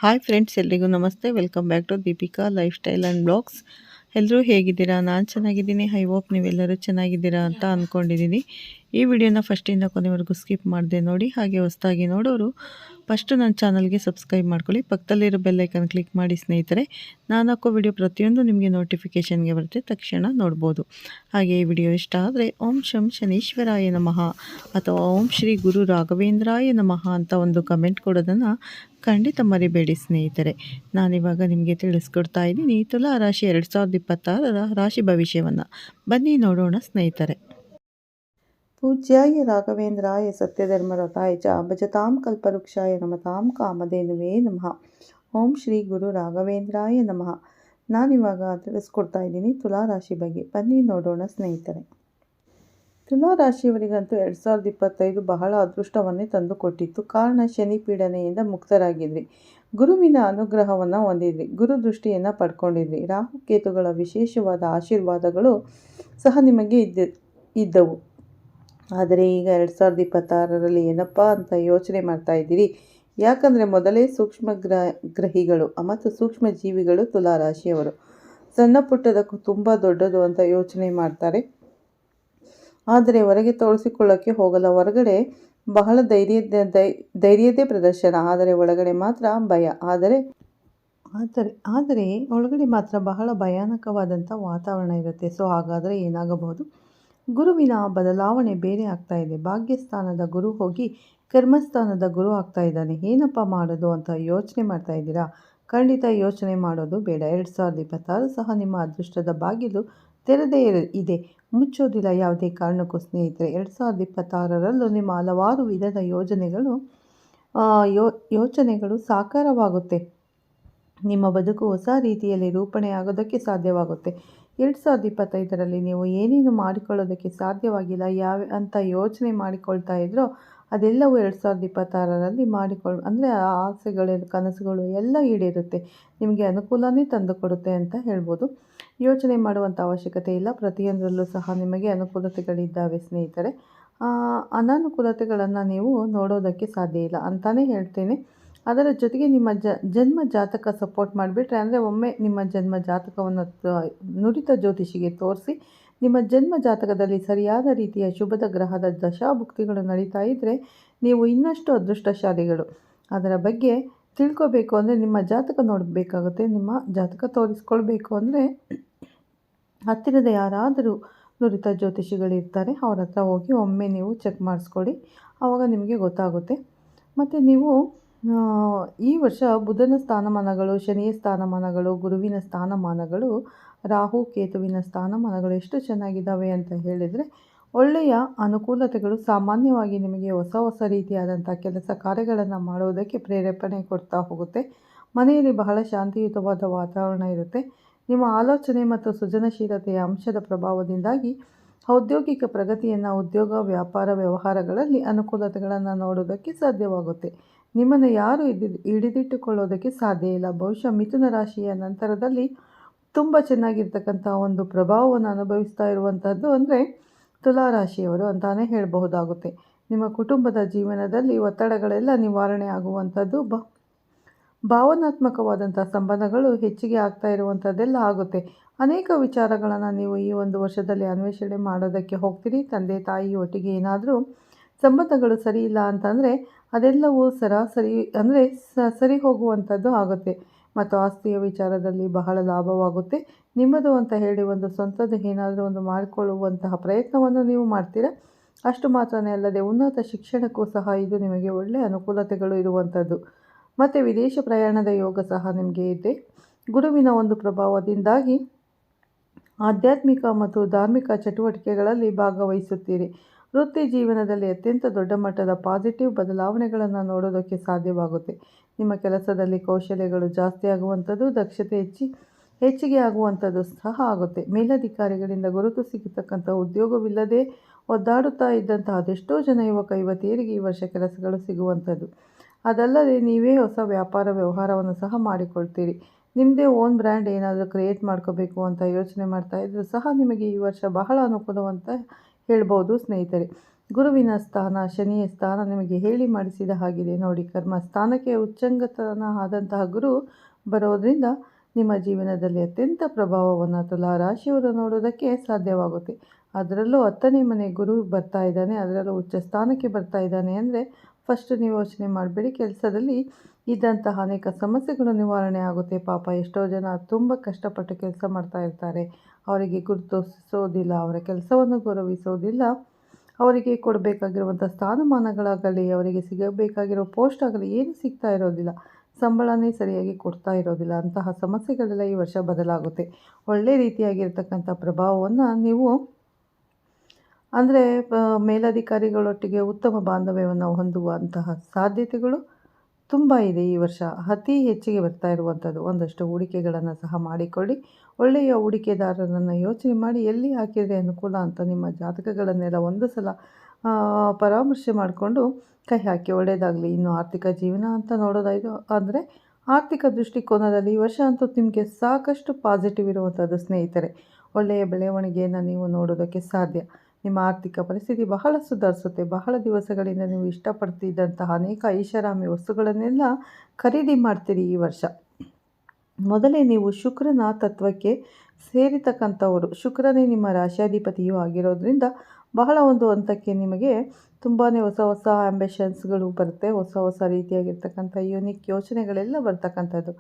Hi friends, ಎಲ್ರಿಗೂ ನಮಸ್ತೆ. Welcome back to Deepika lifestyle and blogs. ಎಲ್ಲರೂ ಹೇಗಿದ್ದೀರಾ? ನಾನು ಚೆನ್ನಾಗಿದ್ದೀನಿ. ಐ ಹೋಪ್ ನೀವೆಲ್ಲರೂ ಚೆನ್ನಾಗಿದ್ದೀರಾ ಅಂತ ಅಂದ್ಕೊಂಡಿದ್ದೀನಿ. ಈ ವಿಡಿಯೋನ ಫಸ್ಟಿಂದ ಕೊನೆವರೆಗೂ ಸ್ಕಿಪ್ ಮಾಡಿದೆ ನೋಡಿ. ಹಾಗೆ ಹೊಸದಾಗಿ ನೋಡೋರು ಫಸ್ಟು ನನ್ನ ಚಾನಲ್ಗೆ ಸಬ್ಸ್ಕ್ರೈಬ್ ಮಾಡ್ಕೊಳ್ಳಿ. ಪಕ್ಕದಲ್ಲಿರೋ ಬೆಲ್ಲೈಕನ್ ಕ್ಲಿಕ್ ಮಾಡಿ ಸ್ನೇಹಿತರೆ. ನಾನು ಹಾಕೋ ವಿಡಿಯೋ ಪ್ರತಿಯೊಂದು ನಿಮಗೆ ನೋಟಿಫಿಕೇಷನ್ಗೆ ಬರುತ್ತೆ, ತಕ್ಷಣ ನೋಡ್ಬೋದು. ಹಾಗೆ ಈ ವಿಡಿಯೋ ಇಷ್ಟ ಆದರೆ ಓಂ ಶಂ ಶನೀಶ್ವರಾಯ ನಮಃ ಅಥವಾ ಓಂ ಶ್ರೀ ಗುರು ರಾಘವೇಂದ್ರಾಯ ನಮಃ ಅಂತ ಒಂದು ಕಮೆಂಟ್ ಕೊಡೋದನ್ನು ಖಂಡಿತ ಮರಿಬೇಡಿ ಸ್ನೇಹಿತರೆ. ನಾನಿವಾಗ ನಿಮಗೆ ತಿಳಿಸ್ಕೊಡ್ತಾ ಇದ್ದೀನಿ ತುಲಾ ರಾಶಿ 2026ರ ರಾಶಿ ಭವಿಷ್ಯವನ್ನು. ಬನ್ನಿ ನೋಡೋಣ ಸ್ನೇಹಿತರೆ. ಪೂಜ್ಯಾಯ ರಾಘವೇಂದ್ರಾಯ ಸತ್ಯಧರ್ಮರತಾಯ ಚ ಭಜತಾಂ ಕಲ್ಪವೃಕ್ಷಾಯ ನಮತಾಂ ಕಾಮಧೇನುವೇ ನಮಃ. ಓಂ ಶ್ರೀ ಗುರು ರಾಘವೇಂದ್ರಾಯ ನಮಃ. ನಾನಿವಾಗ ತಿಳಿಸ್ಕೊಡ್ತಾ ಇದ್ದೀನಿ ತುಲಾ ರಾಶಿ ಬಗ್ಗೆ. ಬನ್ನಿ ನೋಡೋಣ ಸ್ನೇಹಿತರೆ. ತುಲಾ ರಾಶಿಯವರಿಗಂತೂ 2025 ಬಹಳ ಅದೃಷ್ಟವನ್ನೇ ತಂದು ಕೊಟ್ಟಿತ್ತು. ಕಾರಣ ಶನಿ ಪೀಡನೆಯಿಂದ ಮುಕ್ತರಾಗಿದ್ರಿ, ಗುರುವಿನ ಅನುಗ್ರಹವನ್ನು ಹೊಂದಿದ್ರಿ, ಗುರು ದೃಷ್ಟಿಯನ್ನು ಪಡ್ಕೊಂಡಿದ್ರಿ. ರಾಹು ಕೇತುಗಳ ವಿಶೇಷವಾದ ಆಶೀರ್ವಾದಗಳು ಸಹ ನಿಮಗೆ ಇದ್ದವು. ಆದರೆ ಈಗ 2026ರಲ್ಲಿ ಏನಪ್ಪ ಅಂತ ಯೋಚನೆ ಮಾಡ್ತಾ ಇದ್ದೀರಿ. ಯಾಕಂದರೆ ಮೊದಲೇ ಸೂಕ್ಷ್ಮ ಗ್ರಹಿಗಳು ಮತ್ತು ಸೂಕ್ಷ್ಮ ಜೀವಿಗಳು ತುಲಾ ರಾಶಿಯವರು ಸಣ್ಣ ಪುಟ್ಟದಕ್ಕೂ ತುಂಬ ದೊಡ್ಡದು ಅಂತ ಯೋಚನೆ ಮಾಡ್ತಾರೆ. ಆದರೆ ಹೊರಗೆ ತೋರಿಸಿಕೊಳ್ಳೋಕ್ಕೆ ಹೋಗಲ್ಲ. ಹೊರಗಡೆ ಬಹಳ ಧೈರ್ಯದೇ ಪ್ರದರ್ಶನ, ಆದರೆ ಒಳಗಡೆ ಮಾತ್ರ ಭಯ. ಆದರೆ ಒಳಗಡೆ ಮಾತ್ರ ಬಹಳ ಭಯಾನಕವಾದಂಥ ವಾತಾವರಣ ಇರುತ್ತೆ. ಸೊ ಹಾಗಾದರೆ ಏನಾಗಬಹುದು? ಗುರುವಿನ ಬದಲಾವಣೆ ಬೇರೆ ಆಗ್ತಾ ಇದೆ. ಭಾಗ್ಯಸ್ಥಾನದ ಗುರು ಹೋಗಿ ಕರ್ಮಸ್ಥಾನದ ಗುರು ಆಗ್ತಾ ಇದ್ದಾನೆ. ಏನಪ್ಪ ಮಾಡೋದು ಅಂತ ಯೋಚನೆ ಮಾಡ್ತಾ ಇದ್ದೀರಾ? ಖಂಡಿತ ಯೋಚನೆ ಮಾಡೋದು ಬೇಡ. 2026 ಸಹ ನಿಮ್ಮ ಅದೃಷ್ಟದ ಬಾಗಿಲು ತೆರೆದೇ ಇದೆ, ಮುಚ್ಚೋದಿಲ್ಲ ಯಾವುದೇ ಕಾರಣಕ್ಕೂ ಸ್ನೇಹಿತರೆ. 2026ರಲ್ಲೂ ನಿಮ್ಮ ಹಲವಾರು ವಿಧದ ಯೋಚನೆಗಳು ಸಾಕಾರವಾಗುತ್ತೆ. ನಿಮ್ಮ ಬದುಕು ಹೊಸ ರೀತಿಯಲ್ಲಿ ರೂಪಣೆ ಆಗೋದಕ್ಕೆ ಸಾಧ್ಯವಾಗುತ್ತೆ. 2025ರಲ್ಲಿ ನೀವು ಏನೇನು ಮಾಡಿಕೊಳ್ಳೋದಕ್ಕೆ ಸಾಧ್ಯವಾಗಿಲ್ಲ ಅಂತ ಯೋಚನೆ ಮಾಡಿಕೊಳ್ತಾ ಇದ್ರೋ ಅದೆಲ್ಲವೂ 2026ರಲ್ಲಿ ಅಂದರೆ ಆಸೆಗಳು, ಕನಸುಗಳು ಎಲ್ಲ ಈಡೇರುತ್ತೆ. ನಿಮಗೆ ಅನುಕೂಲನೇ ತಂದುಕೊಡುತ್ತೆ ಅಂತ ಹೇಳ್ಬೋದು. ಯೋಚನೆ ಮಾಡುವಂಥ ಅವಶ್ಯಕತೆ ಇಲ್ಲ. ಪ್ರತಿಯೊಂದರಲ್ಲೂ ಸಹ ನಿಮಗೆ ಅನುಕೂಲತೆಗಳಿದ್ದಾವೆ ಸ್ನೇಹಿತರೆ. ಅನಾನುಕೂಲತೆಗಳನ್ನು ನೀವು ನೋಡೋದಕ್ಕೆ ಸಾಧ್ಯ ಇಲ್ಲ ಅಂತಲೇ ಹೇಳ್ತೇನೆ. ಅದರ ಜೊತೆಗೆ ನಿಮ್ಮ ಜನ್ಮ ಜಾತಕ ಸಪೋರ್ಟ್ ಮಾಡಿಬಿಟ್ರೆ, ಅಂದರೆ ಒಮ್ಮೆ ನಿಮ್ಮ ಜನ್ಮ ಜಾತಕವನ್ನು ನುರಿತ ಜ್ಯೋತಿಷಿಗೆ ತೋರಿಸಿ ನಿಮ್ಮ ಜನ್ಮ ಜಾತಕದಲ್ಲಿ ಸರಿಯಾದ ರೀತಿಯ ಶುಭದ ಗ್ರಹದ ದಶಾಭುಕ್ತಿಗಳು ನಡೀತಾ ಇದ್ದರೆ ನೀವು ಇನ್ನಷ್ಟು ಅದೃಷ್ಟಶಾಲಿಗಳು. ಅದರ ಬಗ್ಗೆ ತಿಳ್ಕೊಬೇಕು ಅಂದರೆ ನಿಮ್ಮ ಜಾತಕ ನೋಡಬೇಕಾಗುತ್ತೆ. ನಿಮ್ಮ ಜಾತಕ ತೋರಿಸ್ಕೊಳ್ಬೇಕು ಅಂದರೆ ಹತ್ತಿರದ ಯಾರಾದರೂ ನುರಿತ ಜ್ಯೋತಿಷಿಗಳಿರ್ತಾರೆ, ಅವ್ರ ಹತ್ರ ಹೋಗಿ ಒಮ್ಮೆ ನೀವು ಚೆಕ್ ಮಾಡಿಸ್ಕೊಳ್ಳಿ. ಆವಾಗ ನಿಮಗೆ ಗೊತ್ತಾಗುತ್ತೆ. ಮತ್ತು ನೀವು ಈ ವರ್ಷ ಬುಧನ ಸ್ಥಾನಮಾನಗಳು, ಶನಿಯ ಸ್ಥಾನಮಾನಗಳು, ಗುರುವಿನ ಸ್ಥಾನಮಾನಗಳು, ರಾಹು ಕೇತುವಿನ ಸ್ಥಾನಮಾನಗಳು ಎಷ್ಟು ಚೆನ್ನಾಗಿದ್ದಾವೆ ಅಂತ ಹೇಳಿದರೆ ಒಳ್ಳೆಯ ಅನುಕೂಲತೆಗಳು ಸಾಮಾನ್ಯವಾಗಿ ನಿಮಗೆ ಹೊಸ ರೀತಿಯಾದಂಥ ಕೆಲಸ ಕಾರ್ಯಗಳನ್ನು ಮಾಡೋದಕ್ಕೆ ಪ್ರೇರೇಪಣೆ ಕೊಡ್ತಾ ಹೋಗುತ್ತೆ. ಮನೆಯಲ್ಲಿ ಬಹಳ ಶಾಂತಿಯುತವಾದ ವಾತಾವರಣ ಇರುತ್ತೆ. ನಿಮ್ಮ ಆಲೋಚನೆ ಮತ್ತು ಸೃಜನಶೀಲತೆಯ ಅಂಶದ ಪ್ರಭಾವದಿಂದಾಗಿ ಔದ್ಯೋಗಿಕ ಪ್ರಗತಿಯನ್ನು, ಉದ್ಯೋಗ, ವ್ಯಾಪಾರ, ವ್ಯವಹಾರಗಳಲ್ಲಿ ಅನುಕೂಲತೆಗಳನ್ನು ನೋಡೋದಕ್ಕೆ ಸಾಧ್ಯವಾಗುತ್ತೆ. ನಿಮ್ಮನ್ನು ಯಾರು ಹಿಡಿದಿಟ್ಟುಕೊಳ್ಳೋದಕ್ಕೆ ಸಾಧ್ಯ ಇಲ್ಲ. ಬಹುಶಃ ಮಿಥುನ ರಾಶಿಯ ನಂತರದಲ್ಲಿ ತುಂಬ ಚೆನ್ನಾಗಿರ್ತಕ್ಕಂಥ ಒಂದು ಪ್ರಭಾವವನ್ನು ಅನುಭವಿಸ್ತಾ ಇರುವಂಥದ್ದು ಅಂದರೆ ತುಲಾ ರಾಶಿಯವರು ಅಂತಾನೆ ಹೇಳಬಹುದಾಗುತ್ತೆ. ನಿಮ್ಮ ಕುಟುಂಬದ ಜೀವನದಲ್ಲಿ ಒತ್ತಡಗಳೆಲ್ಲ ನಿವಾರಣೆ ಆಗುವಂಥದ್ದು, ಭಾವನಾತ್ಮಕವಾದಂಥ ಸಂಬಂಧಗಳು ಹೆಚ್ಚಿಗೆ ಆಗ್ತಾ ಇರುವಂಥದ್ದೆಲ್ಲ ಆಗುತ್ತೆ. ಅನೇಕ ವಿಚಾರಗಳನ್ನು ನೀವು ಈ ಒಂದು ವರ್ಷದಲ್ಲಿ ಅನ್ವೇಷಣೆ ಮಾಡೋದಕ್ಕೆ ಹೋಗ್ತೀರಿ. ತಂದೆ ತಾಯಿ ಒಟ್ಟಿಗೆ ಏನಾದರೂ ಸಂಬಂಧಗಳು ಸರಿ ಇಲ್ಲ ಅಂತಂದರೆ ಅದೆಲ್ಲವೂ ಸರಿ ಹೋಗುವಂಥದ್ದು ಆಗುತ್ತೆ. ಮತ್ತು ಆಸ್ತಿಯ ವಿಚಾರದಲ್ಲಿ ಬಹಳ ಲಾಭವಾಗುತ್ತೆ. ನಿಮ್ಮದು ಅಂತ ಹೇಳಿ ಒಂದು ಸ್ವಂತದ ಏನಾದರೂ ಒಂದು ಮಾಡಿಕೊಳ್ಳುವಂತಹ ಪ್ರಯತ್ನವನ್ನು ನೀವು ಮಾಡ್ತೀರಾ. ಅಷ್ಟು ಮಾತ್ರನೇ ಅಲ್ಲದೆ ಉನ್ನತ ಶಿಕ್ಷಣಕ್ಕೂ ಸಹ ಇದು ನಿಮಗೆ ಒಳ್ಳೆಯ ಅನುಕೂಲತೆಗಳು ಇರುವಂಥದ್ದು. ಮತ್ತು ವಿದೇಶ ಪ್ರಯಾಣದ ಯೋಗ ಸಹ ನಿಮಗೆ ಇದೆ. ಗುರುವಿನ ಒಂದು ಪ್ರಭಾವದಿಂದಾಗಿ ಆಧ್ಯಾತ್ಮಿಕ ಮತ್ತು ಧಾರ್ಮಿಕ ಚಟುವಟಿಕೆಗಳಲ್ಲಿ ಭಾಗವಹಿಸುತ್ತೀರಿ. ವೃತ್ತಿ ಜೀವನದಲ್ಲಿ ಅತ್ಯಂತ ದೊಡ್ಡ ಮಟ್ಟದ ಪಾಸಿಟಿವ್ ಬದಲಾವಣೆಗಳನ್ನು ನೋಡೋದಕ್ಕೆ ಸಾಧ್ಯವಾಗುತ್ತೆ. ನಿಮ್ಮ ಕೆಲಸದಲ್ಲಿ ಕೌಶಲ್ಯಗಳು ಜಾಸ್ತಿ ಆಗುವಂಥದ್ದು, ದಕ್ಷತೆ ಹೆಚ್ಚಿಗೆ ಆಗುವಂಥದ್ದು ಸಹ ಆಗುತ್ತೆ. ಮೇಲಧಿಕಾರಿಗಳಿಂದ ಗುರುತು ಸಿಗತಕ್ಕಂಥ ಉದ್ಯೋಗವಿಲ್ಲದೆ ಒದ್ದಾಡುತ್ತಾ ಇದ್ದಂತಹ ಅದೆಷ್ಟೋ ಜನ ಯುವಕ ಯುವತಿಯರಿಗೆ ಈ ವರ್ಷ ಕೆಲಸಗಳು ಸಿಗುವಂಥದ್ದು. ಅದಲ್ಲದೆ ನೀವೇ ಹೊಸ ವ್ಯಾಪಾರ ವ್ಯವಹಾರವನ್ನು ಸಹ ಮಾಡಿಕೊಳ್ತೀರಿ. ನಿಮ್ಮದೇ ಓನ್ ಬ್ರ್ಯಾಂಡ್ ಏನಾದರೂ ಕ್ರಿಯೇಟ್ ಮಾಡ್ಕೋಬೇಕು ಅಂತ ಯೋಚನೆ ಮಾಡ್ತಾ ಇದ್ದರೂ ಸಹ ನಿಮಗೆ ಈ ವರ್ಷ ಬಹಳ ಅನುಕೂಲವಂತ ಹೇಳ್ಬೋದು ಸ್ನೇಹಿತರೆ. ಗುರುವಿನ ಸ್ಥಾನ, ಶನಿಯ ಸ್ಥಾನ ನಿಮಗೆ ಹೇಳಿ ಮಾಡಿಸಿದ ಹಾಗಿದೆ ನೋಡಿ. ಕರ್ಮ ಸ್ಥಾನಕ್ಕೆ ಉಚ್ಚಂಗತನ ಆದಂತಹ ಗುರು ಬರೋದರಿಂದ ನಿಮ್ಮ ಜೀವನದಲ್ಲಿ ಅತ್ಯಂತ ಪ್ರಭಾವವನ್ನು ತುಲಾ ರಾಶಿಯವರು ನೋಡೋದಕ್ಕೆ ಸಾಧ್ಯವಾಗುತ್ತೆ. ಅದರಲ್ಲೂ 10ನೇ ಮನೆ ಗುರು ಬರ್ತಾ ಇದ್ದಾನೆ, ಅದರಲ್ಲೂ ಉಚ್ಚ ಸ್ಥಾನಕ್ಕೆ ಬರ್ತಾ ಇದ್ದಾನೆ ಅಂದರೆ ಫಸ್ಟ್ ನೀವು ಯೋಚನೆ ಮಾಡಬೇಡಿ, ಕೆಲಸದಲ್ಲಿ ಇದ್ದಂತಹ ಅನೇಕ ಸಮಸ್ಯೆಗಳು ನಿವಾರಣೆ ಆಗುತ್ತೆ. ಪಾಪ ಎಷ್ಟೋ ಜನ ತುಂಬ ಕಷ್ಟಪಟ್ಟು ಕೆಲಸ ಮಾಡ್ತಾ ಇರ್ತಾರೆ, ಅವರಿಗೆ ಗುರುತಿಸೋದಿಲ್ಲ, ಅವರ ಕೆಲಸವನ್ನು ಗೌರವಿಸೋದಿಲ್ಲ, ಅವರಿಗೆ ಕೊಡಬೇಕಾಗಿರುವಂಥ ಸ್ಥಾನಮಾನಗಳಾಗಲಿ, ಅವರಿಗೆ ಸಿಗಬೇಕಾಗಿರೋ ಪೋಸ್ಟ್ ಆಗಲಿ ಏನು ಸಿಗ್ತಾ ಇರೋದಿಲ್ಲ, ಸಂಬಳನೇ ಸರಿಯಾಗಿ ಕೊಡ್ತಾ ಇರೋದಿಲ್ಲ. ಅಂತಹ ಸಮಸ್ಯೆಗಳೆಲ್ಲ ಈ ವರ್ಷ ಬದಲಾಗುತ್ತೆ. ಒಳ್ಳೆ ರೀತಿಯಾಗಿರ್ತಕ್ಕಂಥ ಪ್ರಭಾವವನ್ನು ನೀವು ಅಂದರೆ ಮೇಲಧಿಕಾರಿಗಳೊಟ್ಟಿಗೆ ಉತ್ತಮ ಬಾಂಧವ್ಯವನ್ನು ಹೊಂದುವಂತಹ ಸಾಧ್ಯತೆಗಳು ತುಂಬ ಇದೆ ಈ ವರ್ಷ. ಅತಿ ಹೆಚ್ಚಿಗೆ ಬರ್ತಾ ಇರುವಂಥದ್ದು. ಒಂದಷ್ಟು ಹೂಡಿಕೆಗಳನ್ನು ಸಹ ಮಾಡಿಕೊಳ್ಳಿ. ಒಳ್ಳೆಯ ಹೂಡಿಕೆದಾರರನ್ನು ಯೋಚನೆ ಮಾಡಿ ಎಲ್ಲಿ ಹಾಕಿದರೆ ಅನುಕೂಲ ಅಂತ ನಿಮ್ಮ ಜಾತಕಗಳನ್ನೆಲ್ಲ ಒಂದು ಸಲ ಪರಾಮರ್ಶೆ ಮಾಡಿಕೊಂಡು ಕೈ ಹಾಕಿ, ಒಳ್ಳೆಯದಾಗಲಿ. ಇನ್ನು ಆರ್ಥಿಕ ಜೀವನ ಅಂತ ನೋಡೋದಾಯಿತು ಅಂದರೆ ಆರ್ಥಿಕ ದೃಷ್ಟಿಕೋನದಲ್ಲಿ ಈ ವರ್ಷ ಅಂತೂ ನಿಮಗೆ ಸಾಕಷ್ಟು ಪಾಸಿಟಿವ್ ಇರುವಂಥದ್ದು ಸ್ನೇಹಿತರೆ. ಒಳ್ಳೆಯ ಬೆಳವಣಿಗೆಯನ್ನು ನೀವು ನೋಡೋದಕ್ಕೆ ಸಾಧ್ಯ. ನಿಮ್ಮ ಆರ್ಥಿಕ ಪರಿಸ್ಥಿತಿ ಬಹಳ ಸುಧಾರಿಸುತ್ತೆ. ಬಹಳ ದಿವಸಗಳಿಂದ ನೀವು ಇಷ್ಟಪಡ್ತಿದ್ದಂತಹ ಅನೇಕ ಐಷಾರಾಮಿ ವಸ್ತುಗಳನ್ನೆಲ್ಲ ಖರೀದಿ ಮಾಡ್ತೀರಿ ಈ ವರ್ಷ. ಮೊದಲೇ ನೀವು ಶುಕ್ರನ ತತ್ವಕ್ಕೆ ಸೇರಿತಕ್ಕಂಥವರು, ಶುಕ್ರನೇ ನಿಮ್ಮ ರಾಶ್ಯಾಧಿಪತಿಯೂ ಆಗಿರೋದ್ರಿಂದ ಬಹಳ ಒಂದು ಹಂತಕ್ಕೆ ನಿಮಗೆ ತುಂಬಾ ಹೊಸ ಹೊಸ ಆ್ಯಂಬಿಷನ್ಸ್ಗಳು ಬರುತ್ತೆ, ಹೊಸ ಹೊಸ ರೀತಿಯಾಗಿರ್ತಕ್ಕಂಥ ಯೂನಿಕ್ ಯೋಚನೆಗಳೆಲ್ಲ ಬರ್ತಕ್ಕಂಥದ್ದು.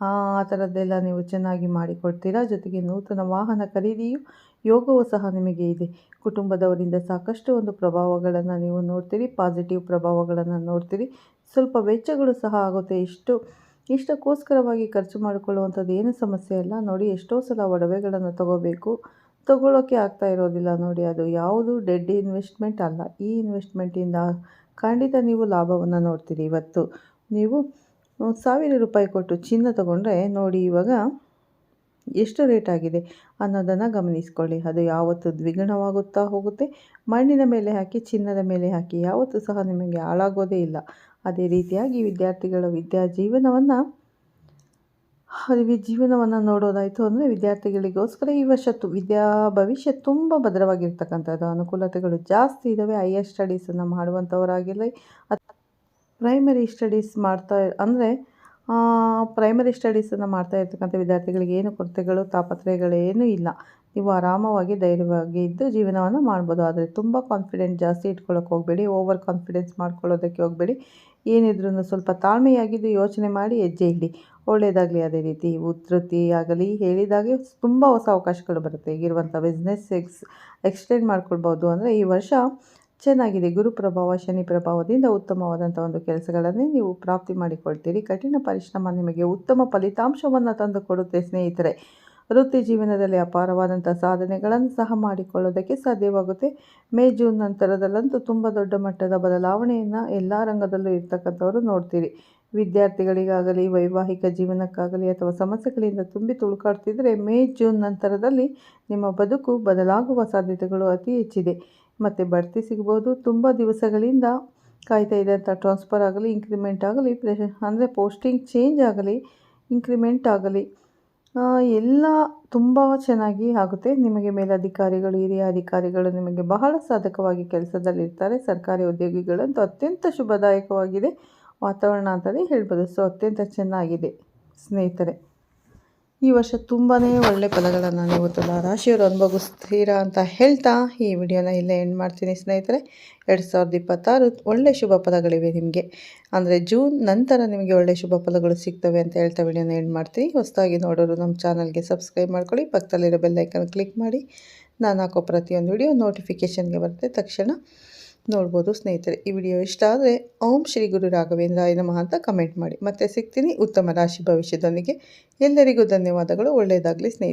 ಆ ಥರದ್ದೆಲ್ಲ ನೀವು ಚೆನ್ನಾಗಿ ಮಾಡಿಕೊಡ್ತೀರಾ. ಜೊತೆಗೆ ನೂತನ ವಾಹನ ಖರೀದಿಯು ಯೋಗವೂ ಸಹ ನಿಮಗೆ ಇದೆ. ಕುಟುಂಬದವರಿಂದ ಸಾಕಷ್ಟು ಒಂದು ಪ್ರಭಾವಗಳನ್ನು ನೀವು ನೋಡ್ತೀರಿ, ಪಾಸಿಟಿವ್ ಪ್ರಭಾವಗಳನ್ನು ನೋಡ್ತೀರಿ. ಸ್ವಲ್ಪ ವೆಚ್ಚಗಳು ಸಹ ಆಗುತ್ತೆ. ಇಷ್ಟಕ್ಕೋಸ್ಕರವಾಗಿ ಖರ್ಚು ಮಾಡಿಕೊಳ್ಳುವಂಥದ್ದು ಏನು ಸಮಸ್ಯೆ ಅಲ್ಲ ನೋಡಿ. ಎಷ್ಟೋ ಸಲ ಒಡವೆಗಳನ್ನು ತಗೊಳ್ಳೋಕ್ಕೆ ಆಗ್ತಾ ಇರೋದಿಲ್ಲ ನೋಡಿ. ಅದು ಯಾವುದು ಡೆಡ್ ಇನ್ವೆಸ್ಟ್ಮೆಂಟ್ ಅಲ್ಲ. ಈ ಇನ್ವೆಸ್ಟ್ಮೆಂಟಿಂದ ಖಂಡಿತ ನೀವು ಲಾಭವನ್ನು ನೋಡ್ತೀರಿ. ಇವತ್ತು ನೀವು 1000 ರೂಪಾಯಿ ಕೊಟ್ಟು ಚಿನ್ನ ತಗೊಂಡ್ರೆ ನೋಡಿ ಇವಾಗ ಎಷ್ಟು ರೇಟ್ ಆಗಿದೆ ಅನ್ನೋದನ್ನು ಗಮನಿಸ್ಕೊಳ್ಳಿ. ಅದು ಯಾವತ್ತು ದ್ವಿಗುಣವಾಗುತ್ತಾ ಹೋಗುತ್ತೆ. ಮಣ್ಣಿನ ಮೇಲೆ ಹಾಕಿ, ಚಿನ್ನದ ಮೇಲೆ ಹಾಕಿ, ಯಾವತ್ತೂ ಸಹ ನಿಮಗೆ ಹಾಳಾಗೋದೇ ಇಲ್ಲ. ಅದೇ ರೀತಿಯಾಗಿ ವಿದ್ಯಾರ್ಥಿಗಳ ಜೀವನವನ್ನು ನೋಡೋದಾಯಿತು ಅಂದರೆ ವಿದ್ಯಾರ್ಥಿಗಳಿಗೋಸ್ಕರ ಈ ವರ್ಷ ವಿದ್ಯಾ ಭವಿಷ್ಯ ತುಂಬ ಭದ್ರವಾಗಿರ್ತಕ್ಕಂಥದ್ದು. ಅನುಕೂಲತೆಗಳು ಜಾಸ್ತಿ ಇದ್ದಾವೆ. ಹೈಯರ್ ಸ್ಟಡೀಸನ್ನು ಮಾಡುವಂಥವರಾಗಿರಲಿ, ಪ್ರೈಮರಿ ಸ್ಟಡೀಸ್ ಪ್ರೈಮರಿ ಸ್ಟಡೀಸನ್ನು ಮಾಡ್ತಾ ಇರ್ತಕ್ಕಂಥ ವಿದ್ಯಾರ್ಥಿಗಳಿಗೆ ಏನು ಕೊರತೆಗಳು, ತಾಪತ್ರಯಗಳೇನೂ ಇಲ್ಲ. ನೀವು ಆರಾಮವಾಗಿ ಧೈರ್ಯವಾಗಿ ಇದ್ದು ಜೀವನವನ್ನು ಮಾಡ್ಬೋದು. ಆದರೆ ತುಂಬ ಕಾನ್ಫಿಡೆಂಟ್ ಜಾಸ್ತಿ ಇಟ್ಕೊಳ್ಳೋಕೆ ಹೋಗಬೇಡಿ, ಓವರ್ ಕಾನ್ಫಿಡೆನ್ಸ್ ಮಾಡ್ಕೊಳ್ಳೋದಕ್ಕೆ ಹೋಗಬೇಡಿ. ಏನಿದ್ರೂ ಸ್ವಲ್ಪ ತಾಳ್ಮೆಯಾಗಿದ್ದು ಯೋಚನೆ ಮಾಡಿ ಹೆಜ್ಜೆ ಇಡಿ, ಒಳ್ಳೆಯದಾಗಲಿ. ಅದೇ ರೀತಿ ವೃತ್ತಿ ಆಗಲಿ ಹೇಳಿದಾಗೆ ತುಂಬ ಹೊಸ ಅವಕಾಶಗಳು ಬರುತ್ತೆ. ಈಗಿರುವಂಥ ಬಿಸ್ನೆಸ್ ಎಕ್ಸ್ಟೆಂಡ್ ಮಾಡ್ಕೊಳ್ಬೋದು. ಅಂದರೆ ಈ ವರ್ಷ ಚೆನ್ನಾಗಿದೆ. ಗುರು ಪ್ರಭಾವ, ಶನಿ ಪ್ರಭಾವದಿಂದ ಉತ್ತಮವಾದಂಥ ಒಂದು ಕೆಲಸಗಳನ್ನೇ ನೀವು ಪ್ರಾಪ್ತಿ ಮಾಡಿಕೊಳ್ತೀರಿ. ಕಠಿಣ ಪರಿಶ್ರಮ ನಿಮಗೆ ಉತ್ತಮ ಫಲಿತಾಂಶವನ್ನು ತಂದು ಕೊಡುತ್ತೆ ಸ್ನೇಹಿತರೆ. ವೃತ್ತಿ ಜೀವನದಲ್ಲಿ ಅಪಾರವಾದಂಥ ಸಾಧನೆಗಳನ್ನು ಸಹ ಮಾಡಿಕೊಳ್ಳೋದಕ್ಕೆ ಸಾಧ್ಯವಾಗುತ್ತೆ. ಮೇ ಜೂನ್ ನಂತರದಲ್ಲಂತೂ ತುಂಬ ದೊಡ್ಡ ಮಟ್ಟದ ಬದಲಾವಣೆಯನ್ನು ಎಲ್ಲ ರಂಗದಲ್ಲೂ ಇರ್ತಕ್ಕಂಥವರು ನೋಡ್ತೀರಿ. ವಿದ್ಯಾರ್ಥಿಗಳಿಗಾಗಲಿ, ವೈವಾಹಿಕ ಜೀವನಕ್ಕಾಗಲಿ ಅಥವಾ ಸಮಸ್ಯೆಗಳಿಂದ ತುಂಬಿ ತುಳುಕಾಡ್ತಿದ್ರೆ ಮೇ ಜೂನ್ ನಂತರದಲ್ಲಿ ನಿಮ್ಮ ಬದುಕು ಬದಲಾಗುವ ಸಾಧ್ಯತೆಗಳು ಅತಿ ಹೆಚ್ಚಿದೆ. ಮತ್ತು ಬಡ್ತಿ ಸಿಗ್ಬೋದು. ತುಂಬ ದಿವಸಗಳಿಂದ ಕಾಯ್ತಾ ಇದ್ದಂಥ ಟ್ರಾನ್ಸ್ಫರ್ ಆಗಲಿ, ಇಂಕ್ರಿಮೆಂಟ್ ಆಗಲಿ, ಅಂದರೆ ಪೋಸ್ಟಿಂಗ್ ಚೇಂಜ್ ಆಗಲಿ, ಇಂಕ್ರಿಮೆಂಟ್ ಆಗಲಿ ಎಲ್ಲ ತುಂಬ ಚೆನ್ನಾಗಿ ಆಗುತ್ತೆ. ನಿಮಗೆ ಮೇಲಧಿಕಾರಿಗಳು, ಹಿರಿಯ ಅಧಿಕಾರಿಗಳು ನಿಮಗೆ ಬಹಳ ಸಾಧಕವಾಗಿ ಕೆಲಸದಲ್ಲಿರ್ತಾರೆ. ಸರ್ಕಾರಿ ಉದ್ಯೋಗಿಗಳಂತೂ ಅತ್ಯಂತ ಶುಭದಾಯಕವಾಗಿದೆ ವಾತಾವರಣ ಅಂತಲೇ ಹೇಳ್ಬೋದು. ಸೊ ಅತ್ಯಂತ ಚೆನ್ನಾಗಿದೆ ಸ್ನೇಹಿತರೆ. ಈ ವರ್ಷ ತುಂಬಾ ಒಳ್ಳೆ ಫಲಗಳನ್ನು ನೀವು ತುಲಾ ರಾಶಿಯವರು ಅನುಭವಿಸ್ತೀರಾ ಅಂತ ಹೇಳ್ತಾ ಈ ವಿಡಿಯೋನ ಇಲ್ಲೇ ಎಂಡ್ ಮಾಡ್ತೀನಿ ಸ್ನೇಹಿತರೆ. 2026 ಒಳ್ಳೆ ಶುಭ ಫಲಗಳಿವೆ ನಿಮಗೆ. ಅಂದರೆ ಜೂನ್ ನಂತರ ನಿಮಗೆ ಒಳ್ಳೆ ಶುಭ ಫಲಗಳು ಸಿಗ್ತವೆ ಅಂತ ಹೇಳ್ತಾ ವಿಡಿಯೋನ ಎಂಡ್ ಮಾಡ್ತೀನಿ. ಹೊಸದಾಗಿ ನೋಡೋರು ನಮ್ಮ ಚಾನಲ್ಗೆ ಸಬ್ಸ್ಕ್ರೈಬ್ ಮಾಡ್ಕೊಳ್ಳಿ, ಪಕ್ಕದಲ್ಲಿರೋ ಬೆಲ್ ಐಕನ್ ಕ್ಲಿಕ್ ಮಾಡಿ. ನಾನು ಹಾಕೋ ಪ್ರತಿಯೊಂದು ವಿಡಿಯೋ ನೋಟಿಫಿಕೇಷನ್ಗೆ ಬರುತ್ತೆ, ತಕ್ಷಣ ನೋಡ್ಬೋದು ಸ್ನೇಹಿತರೆ. ಈ ವಿಡಿಯೋ ಇಷ್ಟ ಆದರೆ ಓಂ ಶ್ರೀ ಗುರು ರಾಘವೇಂದ್ರಾಯ ನಮಃ ಅಂತ ಕಮೆಂಟ್ ಮಾಡಿ. ಮತ್ತೆ ಸಿಗ್ತೀನಿ ಉತ್ತಮ ರಾಶಿ ಭವಿಷ್ಯದೊಂದಿಗೆ. ಎಲ್ಲರಿಗೂ ಧನ್ಯವಾದಗಳು. ಒಳ್ಳೆಯದಾಗಲಿ ಸ್ನೇಹಿತರೆ.